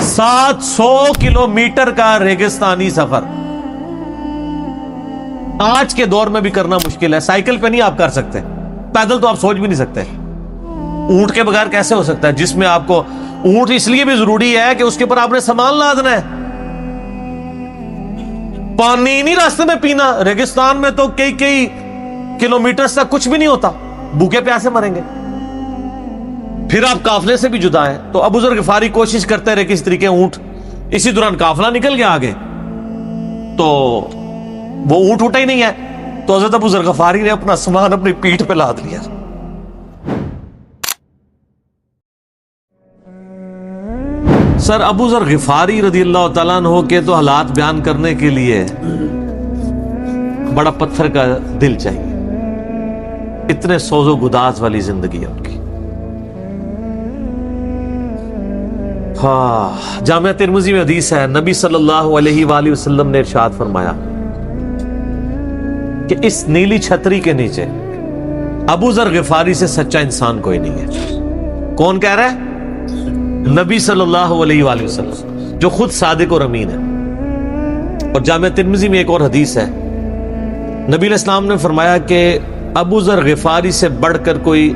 700 kilometre کا ریگستانی سفر آج کے دور میں بھی کرنا مشکل ہے. سائیکل پہ نہیں آپ کر سکتے, پیدل تو آپ سوچ بھی نہیں سکتے. اونٹ کے بغیر کیسے ہو سکتا ہے, جس میں آپ کو اونٹ اس لیے بھی ضروری ہے کہ اس کے اوپر آپ نے سامان لادنا ہے. پانی نہیں راستے میں پینا. ریگستان میں تو کئی کلومیٹر تک کچھ بھی نہیں ہوتا, بھوکے پیاسے مریں گے. پھر آپ قافلے سے بھی جدا ہیں. تو ابو ذر غفاری کوشش کرتے رہے کس طریقے اونٹ, اسی دوران قافلہ نکل گیا آگے, تو وہ اونٹ اٹھا ہی نہیں ہے. تو حضرت ابو ذر غفاری نے اپنا سامان اپنی پیٹھ پہ لاد لیا. سر ابو ذر غفاری رضی اللہ تعالیٰ عنہ کے تو حالات بیان کرنے کے لیے بڑا پتھر کا دل چاہیے. اتنے سوز و گداز والی زندگی ہے ان کی. ہاں, جامعہ ترمذی میں حدیث ہے, نبی صلی اللہ علیہ وآلہ وسلم نے ارشاد فرمایا کہ اس نیلی چھتری کے نیچے ابو ذر غفاری سے سچا انسان کوئی نہیں ہے. کون کہہ رہا ہے؟ نبی صلی اللہ علیہ وآلہ وسلم, جو خود صادق اور امین ہے. اور جامعہ ترمذی میں ایک اور حدیث ہے, نبی علیہ السلام نے فرمایا کہ ابو ذر غفاری سے بڑھ کر کوئی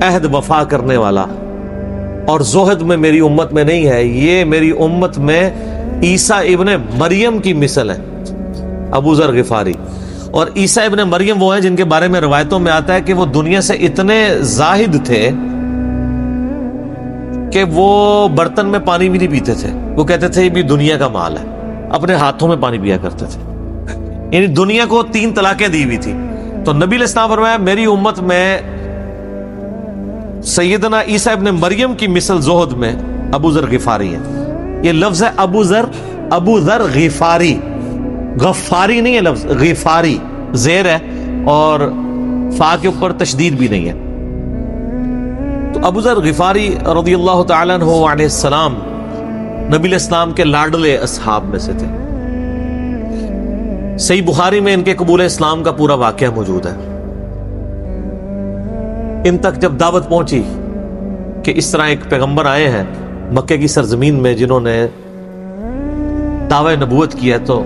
عہد وفا کرنے والا اور زہد میں میری امت میں نہیں ہے. یہ میری امت میں عیسیٰ ابن مریم کی مثل ہے, ابو ذر غفاری. اور عیسیٰ ابن مریم وہ ہیں جن کے بارے میں روایتوں میں آتا ہے کہ وہ دنیا سے اتنے زاہد تھے کہ وہ برتن میں پانی بھی نہیں پیتے تھے. وہ کہتے تھے یہ بھی دنیا کا مال ہے, اپنے ہاتھوں میں پانی پیا کرتے تھے. یعنی دنیا کو 3 طلاقیں دی ہوئی تھی. تو نبی علیہ السلام فرمایا میری امت میں سیدنا عیسیٰ ابن مریم کی مثل زہد میں ابو ذر غفاری ہے. یہ لفظ ہے ابو ذر غفاری, غفاری نہیں ہے لفظ, غفاری زیر ہے اور فا کے اوپر تشدید بھی نہیں ہے. تو ابو ذر غفاری رضی اللہ تعالیٰ عنہ علیہ السلام نبی علیہ السلام کے لاڈلے اصحاب میں سے تھے. صحیح بخاری میں ان کے قبول اسلام کا پورا واقعہ موجود ہے. ان تک جب دعوت پہنچی کہ اس طرح ایک پیغمبر آئے ہیں مکے کی سرزمین میں جنہوں نے دعوی نبوت کیا, تو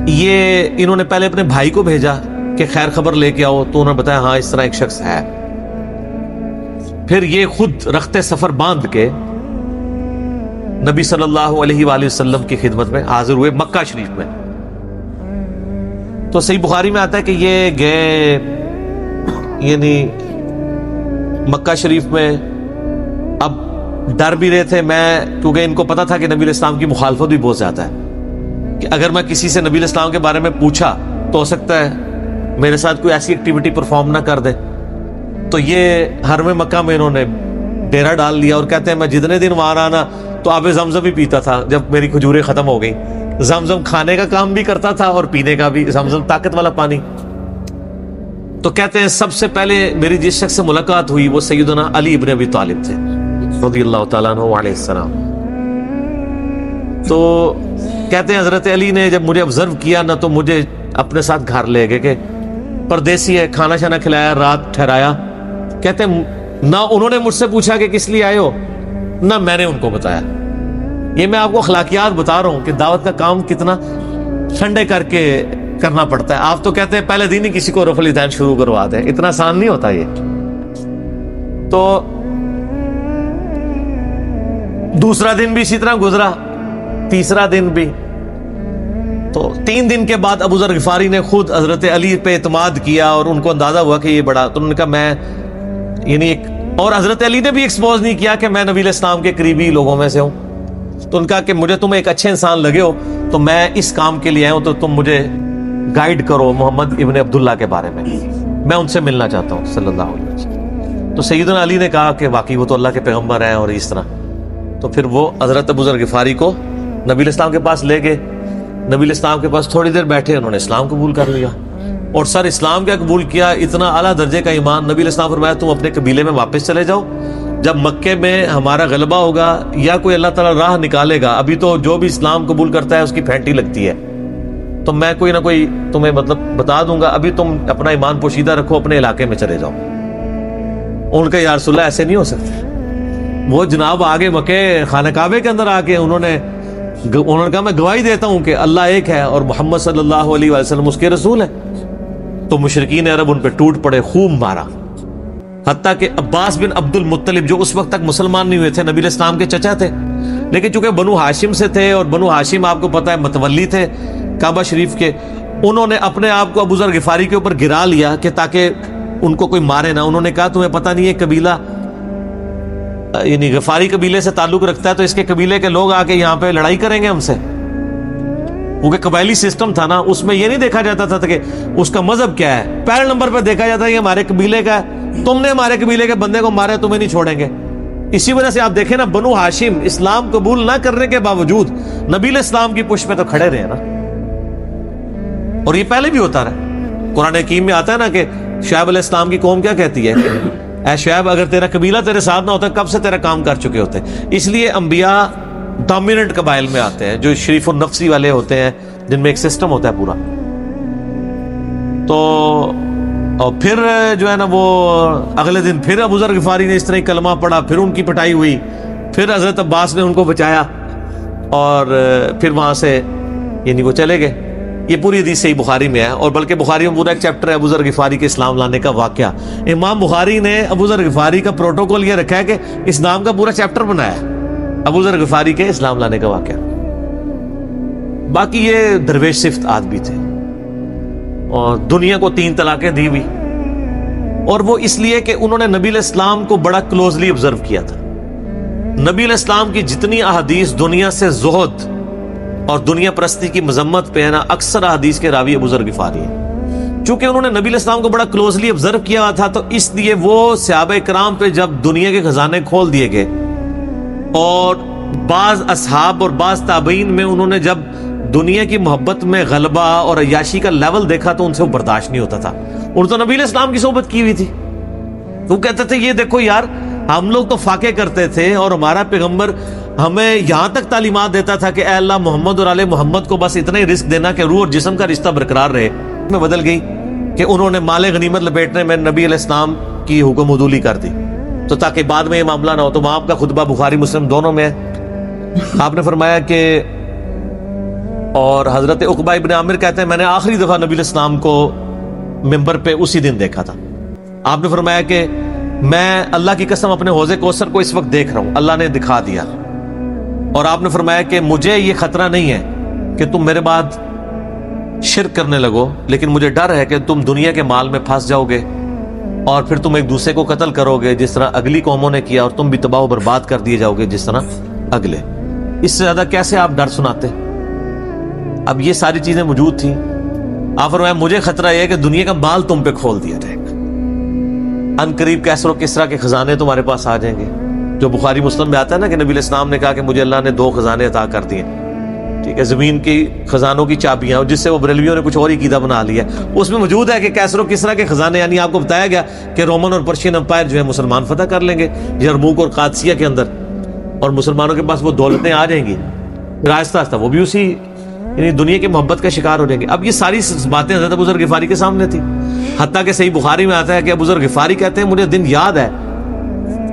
یہ انہوں نے پہلے اپنے بھائی کو بھیجا کہ خیر خبر لے کے آؤ. تو انہوں نے بتایا ہاں اس طرح ایک شخص ہے. پھر یہ خود رخت سفر باندھ کے نبی صلی اللہ علیہ وآلہ وسلم کی خدمت میں حاضر ہوئے مکہ شریف میں. تو صحیح بخاری میں آتا ہے کہ یہ گئے, یعنی مکہ شریف میں اب ڈر بھی رہے تھے. میں کیونکہ ان کو پتا تھا کہ نبی علیہ السلام کی مخالفت بھی بہت زیادہ ہے, کہ اگر میں کسی سے نبی علیہ السلام کے بارے میں پوچھا تو ہو سکتا ہے میرے ساتھ کوئی ایسی ایکٹیویٹی پرفارم نہ کر دے. تو یہ حرم مکہ میں انہوں نے ڈیرا ڈال لیا اور کہتے ہیں میں جتنے دن وہاں رہا نا تو آب زمزم بھی پیتا تھا. جب میری کھجوریں ختم ہو گئی, زمزم کھانے کا کام بھی کرتا تھا اور پینے کا بھی, زمزم طاقت والا پانی. تو کہتے ہیں سب سے پہلے میری جس شخص سے ملاقات ہوئی وہ سیدنا علی ابن ابی طالب تھے رضی اللہ تعالیٰ عنہ علیہ السلام. تو کہتے ہیں حضرت علی نے جب مجھے آبزرو کیا نہ تو مجھے اپنے ساتھ گھر لے گئے, کہ پردیسی ہے, کھانا شانا کھلایا, رات ٹھہرایا. کہتے ہیں نہ انہوں نے مجھ سے پوچھا کہ کس لیے آئے ہو, نہ میں نے ان کو بتایا. یہ میں آپ کو اخلاقیات بتا رہا ہوں کہ دعوت کا کام کتنا ٹھنڈے کر کے کرنا پڑتا ہے. آپ تو کہتے ہیں پہلے دن ہی کسی کو رفع الیدین شروع کروا دیں, اتنا آسان نہیں ہوتا یہ. تو دوسرا دن بھی اسی طرح گزرا, تیسرا دن بھی. تو 3 دن کے بعد ابو ذر غفاری نے خود حضرت علی پہ اعتماد کیا اور ان کو اندازہ ہوا کہ یہ بڑا, تو انہوں نے کہا میں یعنی ایک, اور حضرت علی نے بھی ایکسپوز نہیں کیا کہ میں نبی علیہ السلام کے قریبی لوگوں میں سے ہوں. تو ان کا کہ مجھے تم ایک اچھے انسان لگے ہو تو میں اس کام کے لیے آیا ہوں, تو تم مجھے گائیڈ کرو محمد ابن عبداللہ کے بارے میں ان سے ملنا چاہتا ہوں صلی اللہ علیہ وسلم. تو سیدنا علی نے کہا کہ واقعی وہ تو اللہ کے پیغمبر ہیں اور اس طرح. تو پھر وہ حضرت ابو ذر غفاری کو نبی علیہ السلام کے پاس لے گئے. نبی علیہ السلام کے پاس تھوڑی دیر بیٹھے, انہوں نے اسلام قبول کر لیا. اور سر اسلام کیا قبول کیا, اتنا اعلیٰ درجے کا ایمان. نبی علیہ السلام فرمایا تم اپنے قبیلے میں واپس چلے جاؤ, جب مکے میں ہمارا غلبہ ہوگا یا کوئی اللہ تعالیٰ راہ نکالے گا, ابھی تو جو بھی اسلام قبول کرتا ہے اس کی پھینٹی لگتی ہے, تو میں کوئی نہ کوئی تمہیں مطلب بتا دوں گا, ابھی تم اپنا ایمان پوشیدہ رکھو, اپنے علاقے میں چلے جاؤ. ان کا یا رسول اللہ ایسے نہیں ہو سکتا, وہ جناب آگے مکے خانہ کعبے کے اندر آ کے انہوں نے کہا میں گواہی دیتا ہوں کہ اللہ ایک ہے اور محمد صلی اللہ علیہ وسلم اس کے رسول ہیں. تو مشرکین عرب ان پہ ٹوٹ پڑے، خوب مارا. حتیٰ کہ عباس بن عبد المطلب جو اس وقت تک مسلمان نہیں ہوئے تھے، نبی علیہ السلام کے چچا تھے، لیکن چونکہ بنو ہاشم سے تھے اور بنو ہاشم آپ کو پتہ ہے متولی تھے کعبہ شریف کے، انہوں نے اپنے آپ کو ابو ذر غفاری کے اوپر گرا لیا کہ تاکہ ان کو کوئی مارے نہ. انہوں نے کہا تمہیں پتہ نہیں ہے قبیلہ یعنی غفاری قبیلے سے تعلق رکھتا ہے تو اس کے قبیلے کے لوگ آ کے یہاں پہ لڑائی کریں گے ہم سے. کیونکہ قبائلی سسٹم تھا نا، اس میں یہ نہیں دیکھا جاتا تھا کہ اس کا مذہب کیا ہے، پہلے نمبر پہ دیکھا جاتا ہے یہ ہمارے قبیلے کا ہے، تم نے ہمارے قبیلے کے بندے کو مارے تمہیں نہیں چھوڑیں گے. اسی وجہ سے آپ دیکھیں نا بنو ہاشم اسلام قبول نہ کرنے کے باوجود نبی علیہ السلام کی پشت پہ تو کھڑے رہے نا، اور یہ پہلے بھی ہوتا رہا. قرآن حکیم میں آتا ہے نا کہ شعیب علیہ السلام کی قوم کیا کہتی ہے، اے شعیب اگر تیرا قبیلہ تیرے ساتھ نہ ہوتا کب سے تیرا کام کر چکے ہوتے. اس لیے انبیاء ڈومیننٹ قبائل میں آتے ہیں جو شریف النفسی والے ہوتے ہیں، جن میں ایک سسٹم ہوتا ہے پورا. تو اور پھر جو ہے نا وہ اگلے دن پھر ابو ذر غفاری نے اس طرح کلمہ پڑھا، پھر ان کی پٹائی ہوئی، پھر حضرت عباس نے ان کو بچایا اور پھر وہاں سے یعنی وہ چلے گئے. یہ پوری حدیث صحیح بخاری میں ہے، اور بلکہ بخاری میں پورا ایک چیپٹر ہے ابو ذر غفاری کے اسلام لانے کا واقعہ. امام بخاری نے ابو ذر غفاری کا پروٹوکول یہ رکھا ہے کہ اسلام کا پورا چیپٹر بنایا ہے ابو ذر غفاری کے اسلام لانے کا واقعہ. باقی یہ درویش صفت آدمی تھے اور دنیا کو 3 طلاقیں دی ہوئی، اور وہ اس لیے کہ انہوں نے نبی علیہ السلام کو بڑا کلوزلی آبزرو کیا تھا. نبی علیہ السلام کی جتنی احادیث دنیا سے زہد اور دنیا پرستی کی مذمت پہ ہے نا، اکثر احادیث کے راوی ابو ذر غفاری ہیں. چونکہ انہوں نے نبی علیہ السلام کو بڑا کلوزلی آبزرو کیا ہوا تھا، تو اس لیے وہ صحابہ کرام پہ جب دنیا کے خزانے کھول دیے گئے، اور بعض اصحاب اور بعض تابعین میں انہوں نے جب دنیا کی محبت میں غلبہ اور عیاشی کا لیول دیکھا تو ان سے وہ برداشت نہیں ہوتا تھا. اور تو نبی علیہ السلام کی صحبت کی ہوئی تھی، وہ کہتے تھے یہ دیکھو یار ہم لوگ تو فاقے کرتے تھے اور ہمارا پیغمبر ہمیں یہاں تک تعلیمات دیتا تھا کہ اے اللہ محمد اور آل محمد کو بس اتنا ہی رزق دینا کہ روح اور جسم کا رشتہ برقرار رہے. میں بدل گئی کہ انہوں نے مال غنیمت لپیٹنے میں نبی علیہ السلام کی حکم عدولی کر دی، تو تاکہ بعد میں یہ معاملہ نہ ہو. تو آپ کا خطبہ بخاری مسلم دونوں میں ہے. آپ نے فرمایا کہ اور حضرت عقبہ ابن عامر کہتے ہیں میں نے آخری دفعہ نبی علیہ السلام کو ممبر پہ اسی دن دیکھا تھا. آپ نے فرمایا کہ میں اللہ کی قسم اپنے حوض کوثر کو اس وقت دیکھ رہا ہوں، اللہ نے دکھا دیا. اور آپ نے فرمایا کہ مجھے یہ خطرہ نہیں ہے کہ تم میرے بعد شرک کرنے لگو، لیکن مجھے ڈر ہے کہ تم دنیا کے مال میں پھنس جاؤ گے اور پھر تم ایک دوسرے کو قتل کرو گے جس طرح اگلی قوموں نے کیا، اور تم بھی تباہ و برباد کر دیے جاؤ گے جس طرح اگلے. اس سے زیادہ کیسے آپ ڈر سناتے؟ اب یہ ساری چیزیں موجود تھیں. آپ فرمایا مجھے خطرہ یہ ہے کہ دنیا کا مال تم پہ کھول دیا جائے گا، ان قریب کیسر و کسرا کے خزانے تمہارے پاس آ جائیں گے. جو بخاری مسلم میں آتا ہے نا کہ نبی علیہ السلام نے کہا کہ مجھے اللہ نے 2 خزانے عطا کر دیے، ٹھیک ہے، زمین کی خزانوں کی چابیاں، اور جس سے وہ بریلویوں نے کچھ اور ہی عقیدہ بنا لیا. اس میں موجود ہے کہ کیسر و کسرا کے خزانے، یعنی آپ کو بتایا گیا کہ رومن اور پرشین امپائر جو ہے مسلمان فتح کر لیں گے یرموک اور قادسیہ کے اندر، اور مسلمانوں کے پاس وہ دولتیں آ جائیں گی. پھر آہستہ آہستہ وہ بھی اسی یعنی دنیا کی محبت کا شکار ہو جائیں گے. اب یہ ساری باتیں حضرت ابو ذر غفاری کے سامنے تھی. حتیٰ کہ صحیح بخاری میں آتا ہے کہ ابو ذر غفاری کہتے ہیں مجھے دن یاد ہے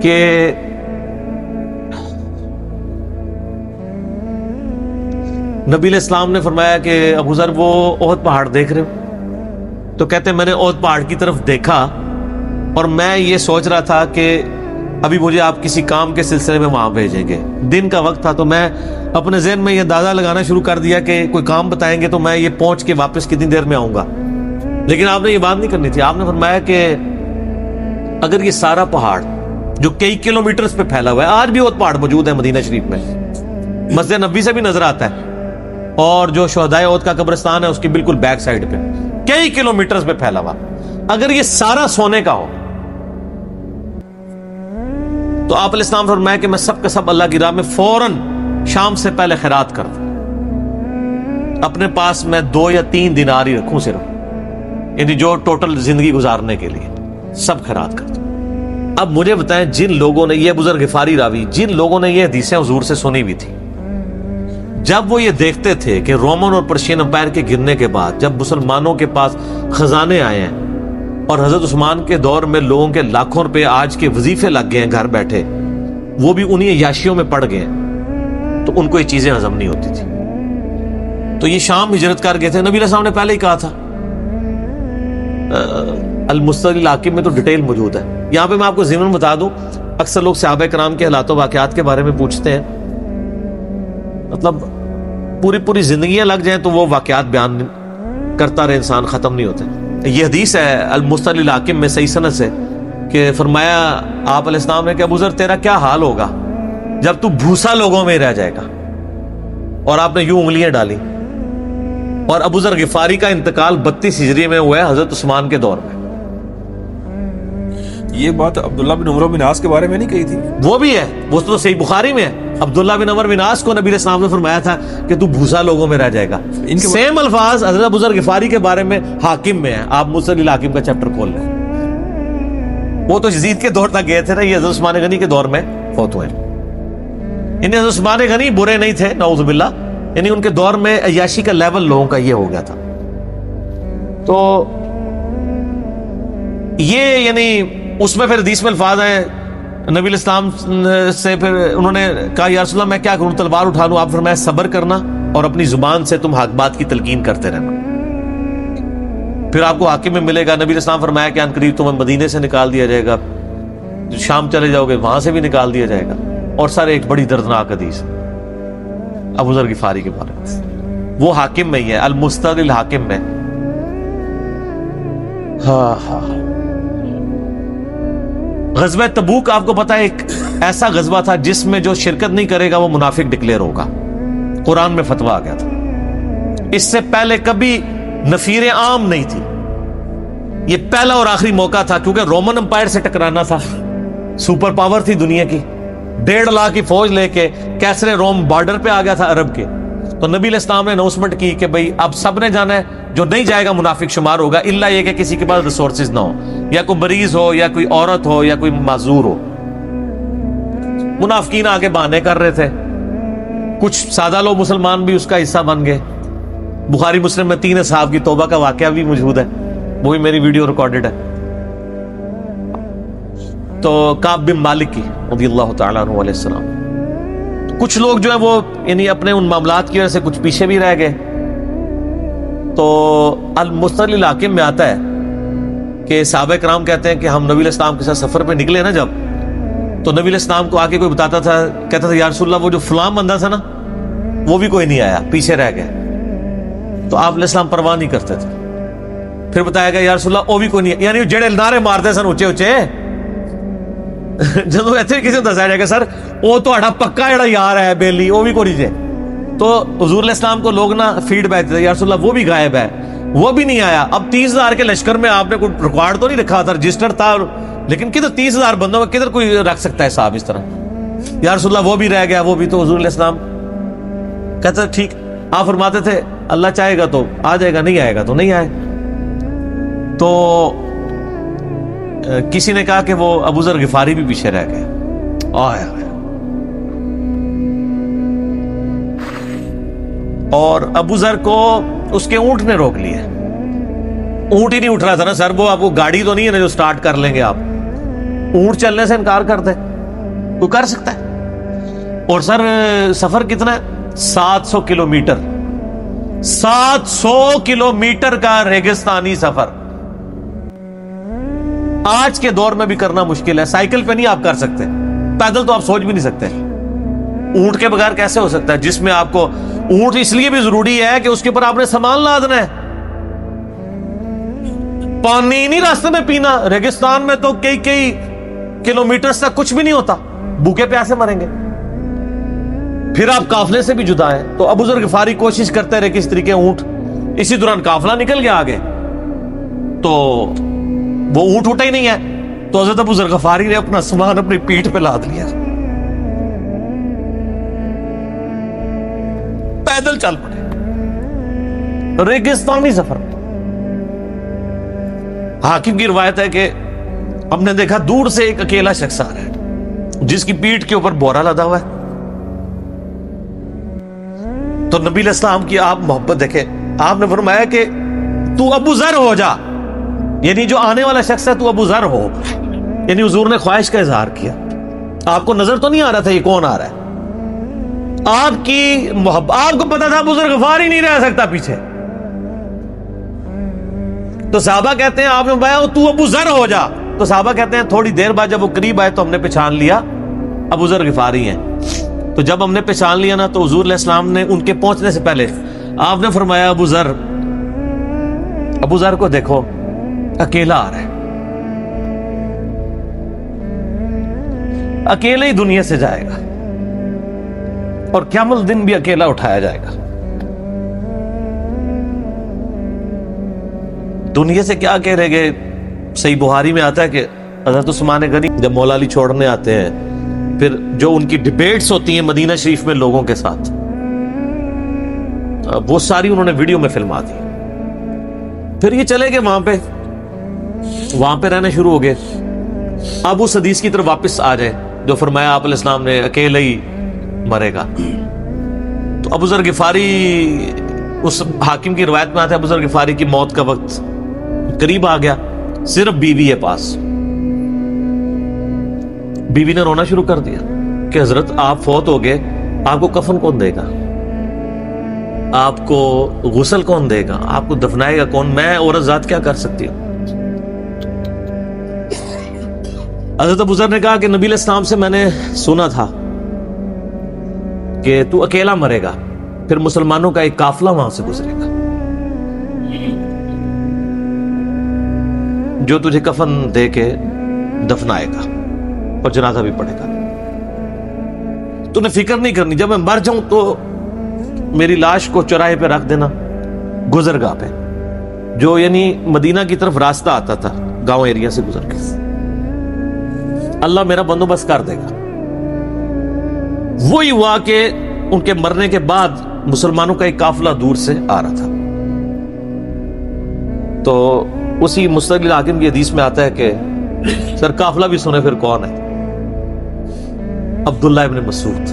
کہ نبی علیہ السلام نے فرمایا کہ ابو ذر وہ احد پہاڑ دیکھ رہے ہو؟ تو کہتے ہیں میں نے احد پہاڑ کی طرف دیکھا اور میں یہ سوچ رہا تھا کہ ابھی مجھے آپ کسی کام کے سلسلے میں وہاں بھیجیں گے. دن کا وقت تھا تو میں اپنے ذہن میں یہ اندازہ لگانا شروع کر دیا کہ کوئی کام بتائیں گے تو میں یہ پہنچ کے واپس کتنی دیر میں آؤں گا. لیکن آپ نے یہ بات نہیں کرنی تھی. آپ نے فرمایا کہ اگر یہ سارا پہاڑ جو کئی کلومیٹرز پہ پھیلا ہوا ہے، آج بھی وہ پہاڑ موجود ہے مدینہ شریف میں، مسجد نبوی سے بھی نظر آتا ہے، اور جو شہدائے احد کا قبرستان ہے اس کی بالکل بیک سائیڈ پہ کئی کلومیٹرز پہ پھیلا ہوا، اگر یہ سارا سونے کا ہو تو آپ علیہ السلام فرمایا کہ میں سب کا سب اللہ کی راہ میں فوراً شام سے پہلے خیرات کر دوں. اپنے پاس میں 2 یا 3 دینار ہی رکھوں صرف، یعنی جو ٹوٹل زندگی گزارنے کے لیے سب خیرات کر دوں. اب مجھے بتائیں جن لوگوں نے یہ ابو ذر غفاری راوی، جن لوگوں نے یہ حدیثیں حضور سے سنی ہوئی تھی، جب وہ یہ دیکھتے تھے کہ رومن اور پرشین امپائر کے گرنے کے بعد جب مسلمانوں کے پاس خزانے آئے ہیں اور حضرت عثمان کے دور میں لوگوں کے لاکھوں روپے آج کے وظیفے لگ گئے ہیں گھر بیٹھے، وہ بھی انہی عیاشیوں میں پڑ گئے تو ان کو یہ چیزیں ہضم نہیں ہوتی تھی. تو یہ شام ہجرت کر گئے تھے. نبی علیہ السلام نے پہلے ہی کہا تھا, المستدل الحاکم میں تو ڈیٹیل موجود ہے. یہاں پہ میں آپ کو ضمن بتا دوں, اکثر لوگ صحابہ کرام کے حالات و واقعات کے بارے میں پوچھتے ہیں, مطلب پوری زندگیاں لگ جائیں تو وہ واقعات بیان کرتا رہے انسان, ختم نہیں ہوتے. یہ حدیث ہے المستدل الحاکم میں صحیح سند سے کہ فرمایا آپ علیہ السلام نے کہ ابو ذر تیرا کیا حال ہوگا جب تو بھوسا لوگوں میں رہ جائے گا. اور آپ نے یوں انگلیاں ڈالی. اور ابو ذر غفاری کا انتقال 32 ہجری میں ہوا ہے, حضرت عثمان کے دور میں. یہ بات عبداللہ بن عمر بن عاص کے بارے میں نہیں کہی تھی؟ وہ بھی ہے, وہ تو صحیح بخاری میں ہے. عبداللہ بن عمر بن عاص کو نبی علیہ السلام نے فرمایا تھا کہ تو بھوسا لوگوں میں رہ جائے گا. سیم الفاظ حضرت ابو ذر غفاری کے بارے میں حاکم میں ہے. آپ مستدل الحاکم کا چیپٹر کھول لیں. وہ تو یزید کے دور تک گئے تھے نا, یہ حضرت عثمان غنی کے دور میں فوت ہوئے. انہیں حضرت عثمان غنی برے نہیں تھے نعوذ باللہ, یعنی ان کے دور میں عیاشی کا لیول لوگوں کا یہ ہو گیا تھا. تو یہ یعنی اس میں پھر حدیث میں الفاظ ہیں نبی علیہ السلام سے, پھر انہوں نے کہا یا رسول اللہ میں کیا کروں, تلوار اٹھا لوں؟ آپ فرمایا صبر کرنا اور اپنی زبان سے تم حق بات کی تلقین کرتے رہنا, پھر آپ کو حاکم میں ملے گا. نبی علیہ السلام فرمایا کہ ان قریب تمہیں مدینے سے نکال دیا جائے گا, شام چلے جاؤ گے وہاں سے بھی نکال دیا جائے گا. اور سارے ایک بڑی دردناک حدیث ابو ذر غفاری کے بارے میں, وہ حاکم میں ہی ہے, المستدل الحاکم میں. ہاں غزوہ تبوک آپ کو پتا ہے ایک ایسا غزوہ تھا جس میں جو شرکت نہیں کرے گا وہ منافق ڈکلیئر ہوگا. قرآن میں فتویٰ آ گیا تھا. اس سے پہلے کبھی نفیر عام نہیں تھی, یہ پہلا اور آخری موقع تھا, کیونکہ رومن امپائر سے ٹکرانا تھا. سپر پاور تھی دنیا کی, 1.5 لاکھ کی فوج لے کے کیسرے روم بارڈر پہ آ گیا تھا عرب کے. تو نبی علیہ السلام نے اناؤنسمنٹ کی کہ بھئی اب سب نے جانا ہے, جو نہیں جائے گا منافق شمار ہوگا, الا یہ کہ کسی کے پاس ریسورسز نہ ہو, یا کوئی مریض ہو, یا کوئی عورت ہو, یا کوئی معذور ہو. منافقین آگے بہانے کر رہے تھے, کچھ سادہ لوگ مسلمان بھی اس کا حصہ بن گئے. بخاری مسلم میں 3 اصحاب کی توبہ کا واقعہ بھی موجود ہے, وہ بھی میری ویڈیو ریکارڈڈ ہے. تو کعب بن مالک کی رضی اللہ تعالیٰ عنہ علیہ السلام, کچھ لوگ جو ہے وہ یعنی اپنے ان معاملات کی وجہ سے کچھ پیچھے بھی رہ گئے. تو المستدل الحاکم میں آتا ہے کہ صحابہ کرام کہتے ہیں کہ ہم نبی علیہ السلام کے ساتھ سفر پہ نکلے نا جب, تو نبی علیہ السلام کو آگے کوئی بتاتا تھا, کہتا تھا یا رسول اللہ وہ جو فلاں بندہ تھا نا وہ بھی کوئی نہیں آیا, پیچھے رہ گئے. تو آپ علیہ السلام پرواہ نہیں کرتے تھے. پھر بتایا گیا یا رسول اللہ وہ بھی کوئی نہیں, یعنی جڑے نعرے مارتے سن اونچے اونچے, جدو ایسے کسی نے دسایا جائے گا سر وہ تو پکا جڑا یار ہے بیلی وہ بھی کوئی نہیں جائے, تو حضور علیہ السلام کو لوگ نا فیڈ بیک دیتے یا رسول اللہ وہ بھی غائب ہے, وہ بھی نہیں آیا. اب 30,000 کے لشکر میں آپ نے کوئی ریکارڈ تو نہیں رکھا تھا, رجسٹر تھا, لیکن کدھر 30,000 بندوں میں کدھر کوئی رکھ سکتا ہے صاحب اس طرح, یا رسول اللہ وہ بھی رہ گیا, وہ بھی. تو حضور علیہ السلام کہتے ٹھیک, آپ فرماتے تھے اللہ چاہے گا تو آ جائے گا, نہیں آئے گا تو نہیں آئے. تو کسی نے کہا کہ وہ ابو ذر غفاری بھی پیچھے رہ گئے. اور ابو ذر کو اس کے اونٹ نے روک لیا. اونٹ ہی نہیں اٹھ رہا تھا نا سر, وہ آپ کو گاڑی تو نہیں ہے نا جو سٹارٹ کر لیں گے آپ, اونٹ چلنے سے انکار کر دے, کوئی کر سکتا ہے. اور سر سفر کتنا ہے, 700 کلومیٹر, 700 کلومیٹر کا ریگستانی سفر آج کے دور میں بھی کرنا مشکل ہے. سائیکل پہ نہیں آپ کر سکتے, پیدل تو آپ سوچ بھی نہیں سکتے. اونٹ کے بغیر کیسے ہو سکتا ہے, جس میں آپ کو اونٹ اس لیے بھی ضروری ہے کہ اس کے اوپر آپ نے سامان لادنا ہے. پانی نہیں راستے میں پینا, ریگستان میں تو کئی کلومیٹر تک کچھ بھی نہیں ہوتا, بھوکے پیاسے مریں گے. پھر آپ قافلے سے بھی جدا ہیں. تو ابو ذر غفاری کوشش کرتے رہے کس طریقے اونٹ, اسی دوران قافلہ نکل گیا آگے, تو وہ اونٹ اٹھا ہی نہیں ہے. تو حضرت ابو ذر غفاری نے اپنا سامان اپنی پیٹھ پہ لاد لیا, پیدل چل پڑے ریگستانی سفر میں. حاکم کی روایت ہے کہ ہم نے دیکھا دور سے ایک اکیلا شخص آ رہا ہے جس کی پیٹھ کے اوپر بورا لدا ہوا ہے. تو نبی علیہ السلام کی آپ محبت دیکھیں, آپ نے فرمایا کہ تو ابو ذر ہو جا, یعنی جو آنے والا شخص ہے تو ابو ذر ہو. یعنی حضور نے خواہش کا اظہار کیا. آپ کو نظر تو نہیں آ رہا تھا یہ کون آ رہا ہے؟ آپ کی محبت، آپ کو پتا تھا بزرگ غفار ہی نہیں رہ سکتا پیچھے. تو صحابہ کہتے ہیں آپ نے بتایا تو ابو ذر ہو جا. تو صحابہ کہتے ہیں تھوڑی دیر بعد جب وہ قریب آئے تو ہم نے پہچان لیا ابو ذر غفاری ہیں. تو جب ہم نے پہچان لیا نا تو حضور علیہ السلام نے ان کے پہنچنے سے پہلے آپ نے فرمایا ابو ذر کو دیکھو اکیلا آ رہا ہے، اکیلے ہی دنیا سے جائے گا اور قیامت دن بھی اکیلا اٹھایا جائے گا. دنیا سے کیا کہہ رہے گئے؟ صحیح بخاری میں آتا ہے کہ حضرت عثمان غنی جب مولا علی چھوڑنے آتے ہیں، پھر جو ان کی ڈیبیٹس ہوتی ہیں مدینہ شریف میں لوگوں کے ساتھ، وہ ساری انہوں نے ویڈیو میں فلما دی. پھر یہ چلے گئے وہاں پہ رہنا شروع ہو گئے. اب اس حدیث کی طرف واپس آ جائے جو فرمایا آپ علیہ السلام نے اکیلے ہی مرے گا. تو ابو ذر غفاری، اس حاکم کی روایت میں آتا ہے ابو ذر غفاری کی موت کا وقت قریب آ گیا، صرف بیوی ہے پاس. بیوی نے رونا شروع کر دیا کہ حضرت آپ فوت ہو گئے، آپ کو کفن کون دے گا، آپ کو غسل کون دے گا، آپ کو دفنائے گا کون، میں عورت ذات کیا کر سکتی ہوں. حضرت ابو ذر نے کہا کہ نبی علیہ السلام سے میں نے سنا تھا کہ تو اکیلا مرے گا، پھر مسلمانوں کا ایک قافلہ وہاں سے گزرے گا جو تجھے کفن دے کے دفنائے گا اور جنازہ بھی پڑھے گا. تو نے فکر نہیں کرنی، جب میں مر جاؤں تو میری لاش کو چوراہے پہ رکھ دینا، گزرگاہ پہ، جو یعنی مدینہ کی طرف راستہ آتا تھا گاؤں ایریا سے گزر کے، اللہ میرا بندوبست کر دے گا. وہی ہوا کہ ان کے مرنے کے بعد مسلمانوں کا ایک قافلہ دور سے آ رہا تھا. تو اسی مستقل حاکم کی حدیث میں آتا ہے کہ سر قافلہ بھی سنے پھر کون ہے؟ عبداللہ ابن مسعود.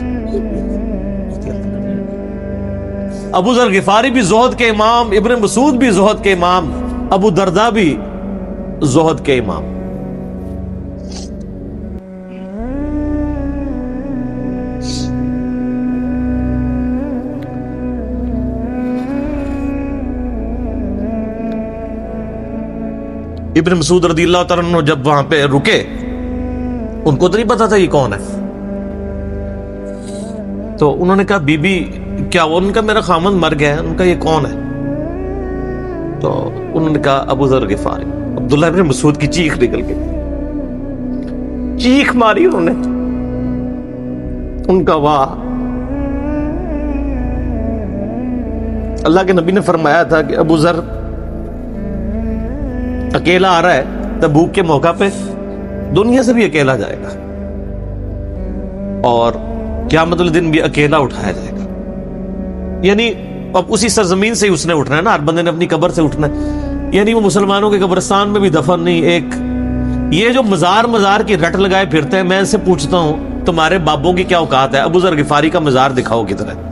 ابو ذر غفاری بھی زہد کے امام، ابن مسعود بھی زہد کے امام، ابو درداء بھی زہد کے امام. ابن مسعود رضی اللہ تعالیٰ عنہ جب وہاں پہ رکے، ان کو تو نہیں پتا تھا یہ کون ہے. تو انہوں نے کہا بی بی کیا؟ ان کا میرا خامند مر گیا ہے. ان کا یہ کون ہے؟ تو انہوں نے کہا ابو ذر غفاری. عبداللہ ابن مسعود کی چیخ نکل گئی، چیخ ماری انہوں نے. ان کا واہ، اللہ کے نبی نے فرمایا تھا کہ ابو ذر اکیلا آ رہا ہے، تبوک کے موقع پہ دنیا سے بھی اکیلا جائے گا اور قیامت الدن بھی اکیلا اٹھایا جائے گا. یعنی اب اسی سرزمین سے ہی اس نے اٹھنا ہے نا، ہر بندے نے اپنی قبر سے اٹھنا ہے. یعنی وہ مسلمانوں کے قبرستان میں بھی دفن نہیں. ایک یہ جو مزار کی رٹ لگائے پھرتے ہیں، میں ان سے پوچھتا ہوں تمہارے بابوں کی کیا اوقات ہے؟ ابو ذر غفاری کا مزار دکھاؤ کدھر ہے.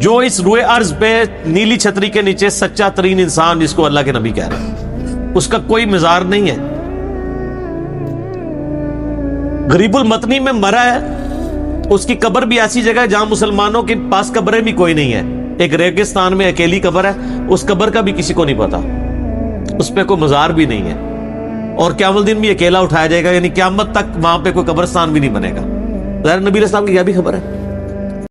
جو اس روئے ارض پہ نیلی چھتری کے نیچے سچا ترین انسان جس کو اللہ کے نبی کہہ رہے ہیں، اس کا کوئی مزار نہیں ہے. غریب المتنی میں مرا ہے، اس کی قبر بھی ایسی جگہ ہے جہاں مسلمانوں کے پاس قبریں بھی کوئی نہیں ہے. ایک ریگستان میں اکیلی قبر ہے، اس قبر کا بھی کسی کو نہیں پتا، اس پہ کوئی مزار بھی نہیں ہے. اور قیامت دن بھی اکیلا اٹھایا جائے گا، یعنی قیامت تک وہاں پہ کوئی قبرستان بھی نہیں بنے گا. ظاہر نبی علیہ السلام کی کیا بھی خبر ہے.